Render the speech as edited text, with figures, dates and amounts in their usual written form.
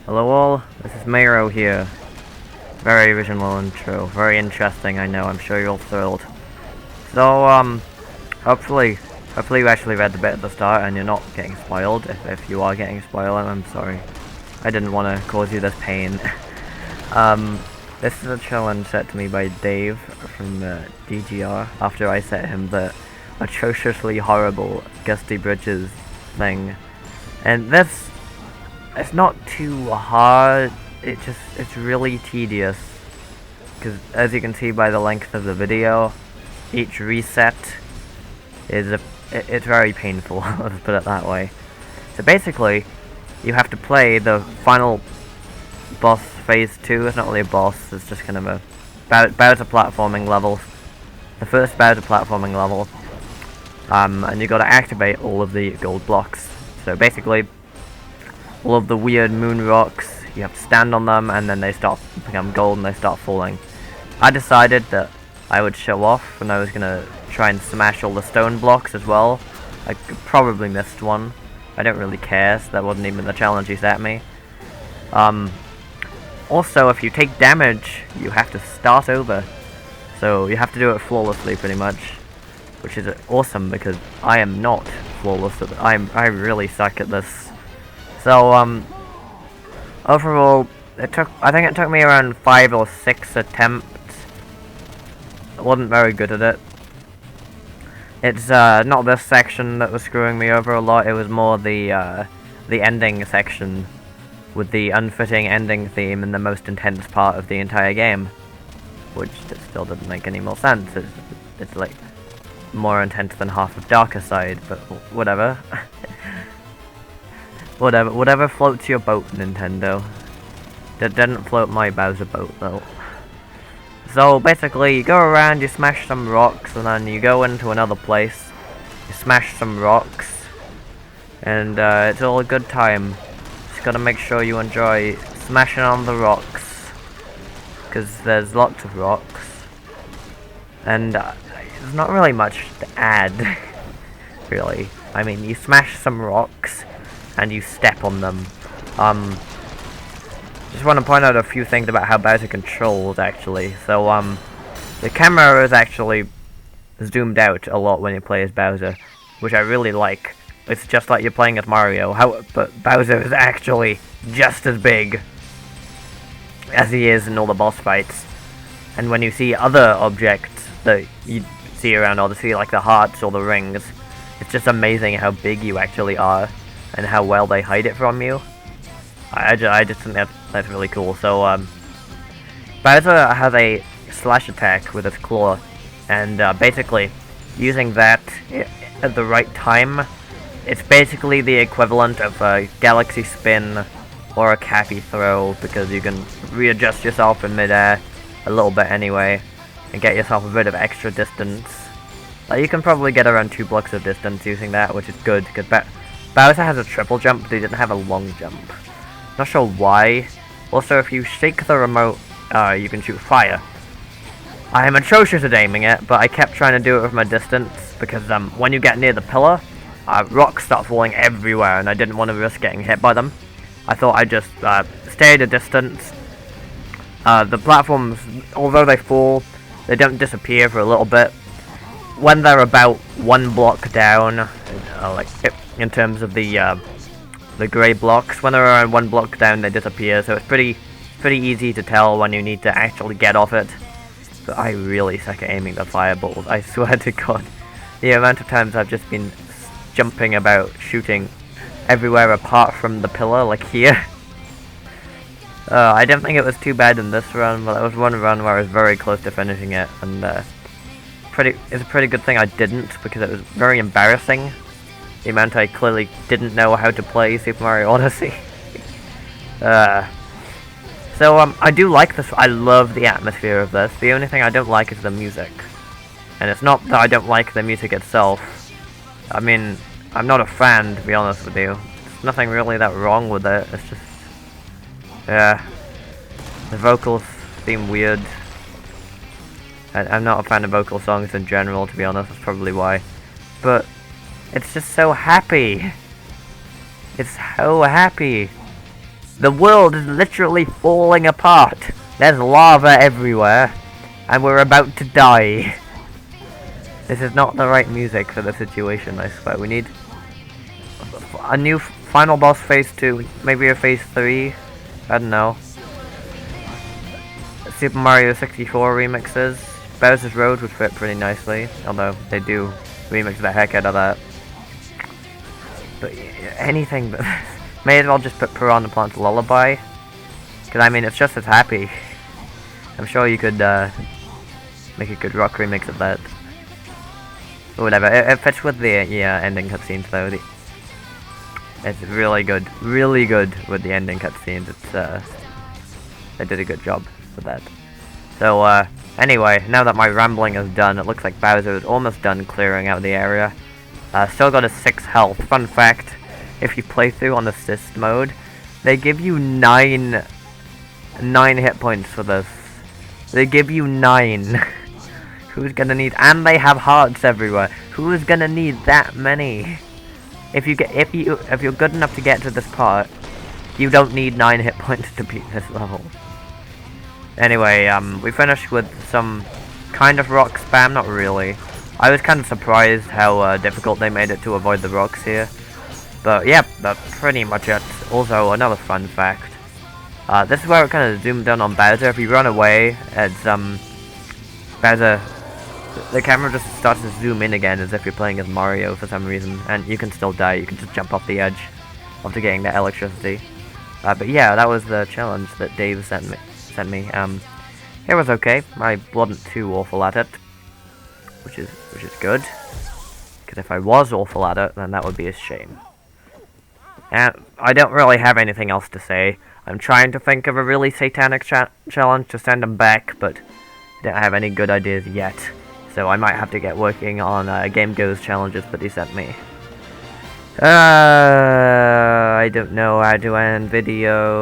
Hello all, this is Mayro here. Very original intro, very interesting, I know, I'm sure you're all thrilled. So, hopefully you actually read the bit at the start and you're not getting spoiled. If you are getting spoiled, I'm sorry. I didn't want to cause you this pain. This is a challenge set to me by Dave from DGR after I set him the atrociously horrible Gusty Bridges thing. And this, it's not too hard, it's really tedious. Because as you can see by the length of the video, each reset is it's very painful, let's put it that way. So basically, you have to play the final boss phase 2. It's not really a boss, it's just kind of a Bowser platforming level. The first Bowser platforming level. And you gotta activate all of the gold blocks. So basically, all of the weird moon rocks, you have to stand on them and then they start become gold and they start falling. I decided that I would show off and I was gonna try and smash all the stone blocks as well. I probably missed one. I don't really care, so that wasn't even the challenge he set me. Also, if you take damage, you have to start over. So you have to do it flawlessly pretty much. Which is awesome because I am not flawless at I really suck at this. So overall I think it took me around 5 or 6 attempts. I wasn't very good at it. It's not this section that was screwing me over a lot, it was more the ending section with the unfitting ending theme and the most intense part of the entire game. Which still doesn't make any more sense. It's like more intense than half of Darker Side, but whatever. Whatever floats your boat, Nintendo. That didn't float my Bowser boat, though. So, basically, you go around, you smash some rocks, and then you go into another place, you smash some rocks, and it's all a good time. Just gotta make sure you enjoy smashing on the rocks, because there's lots of rocks, and there's not really much to add, really. I mean, you smash some rocks, and you step on them. Just want to point out a few things about how Bowser controls, actually. So, the camera is actually zoomed out a lot when you play as Bowser, which I really like. It's just like you're playing as Mario, but Bowser is actually just as big as he is in all the boss fights. And when you see other objects that you see around Odyssey, like the hearts or the rings, it's just amazing how big you actually are, and how well they hide it from you. I just think that's really cool. So, Bowser has a slash attack with his claw, and basically, using that at the right time, it's basically the equivalent of a galaxy spin or a cappy throw, because you can readjust yourself in midair a little bit anyway, and get yourself a bit of extra distance. You can probably get around 2 blocks of distance using that, which is good, because Bowser has a triple jump, but he didn't have a long jump. Not sure why. Also, if you shake the remote, you can shoot fire. I am atrocious at aiming it, but I kept trying to do it with my distance, because when you get near the pillar, rocks start falling everywhere, and I didn't want to risk getting hit by them. I thought I'd just stay at a distance. The platforms, although they fall, they don't disappear for a little bit. When they're about 1 block down, like in terms of the grey blocks, when they're around 1 block down, they disappear. So it's pretty easy to tell when you need to actually get off it. But I really suck at aiming the fireballs. I swear to God, the amount of times I've just been jumping about, shooting everywhere apart from the pillar, like here. I didn't think it was too bad in this run, but there was one run where I was very close to finishing it, and it's a pretty good thing I didn't, because it was very embarrassing. The amount I clearly didn't know how to play Super Mario Odyssey. So I do like this. I love the atmosphere of this. The only thing I don't like is the music. And it's not that I don't like the music itself. I mean, I'm not a fan, to be honest with you. There's nothing really that wrong with it. It's just, yeah, the vocals seem weird. I'm not a fan of vocal songs in general, to be honest. That's probably why. but it's just so happy. It's so happy. The world is literally falling apart. There's lava everywhere, and we're about to die. This is not the right music for the situation, I swear. We need a new final boss phase 2, maybe a phase 3. I don't know. Super Mario 64 remixes. Bowser's Road would fit pretty nicely, although they do remix the heck out of that. But anything but may as well just put Piranha Plant's Lullaby, because I mean it's just as happy. I'm sure you could make a good rock remix of that. Or whatever. It fits with the ending cutscenes though. It's really good with the ending cutscenes. It's they did a good job with that. So anyway, now that my rambling is done, it looks like Bowser is almost done clearing out the area. Still got a 6 health. Fun fact, if you play through on assist mode, they give you 9 hit points for this. They give you 9. Who's gonna need? And they have hearts everywhere. Who is gonna need that many? If you're good enough to get to this part, you don't need 9 hit points to beat this level. Anyway, we finished with some kind of rock spam. Not really. I was kind of surprised how difficult they made it to avoid the rocks here. But yeah, that's pretty much it. Also, another fun fact. This is where it kind of zoomed in on Bowser. If you run away, it's Bowser. The camera just starts to zoom in again as if you're playing as Mario for some reason, and you can still die. You can just jump off the edge after getting that electricity. But yeah, that was the challenge that Dave sent me. It was okay. I wasn't too awful at it, which is good. Because if I was awful at it, then that would be a shame. And I don't really have anything else to say. I'm trying to think of a really satanic challenge to send him back, but I don't have any good ideas yet. So I might have to get working on Game Go's challenges that he sent me. I don't know how to end video.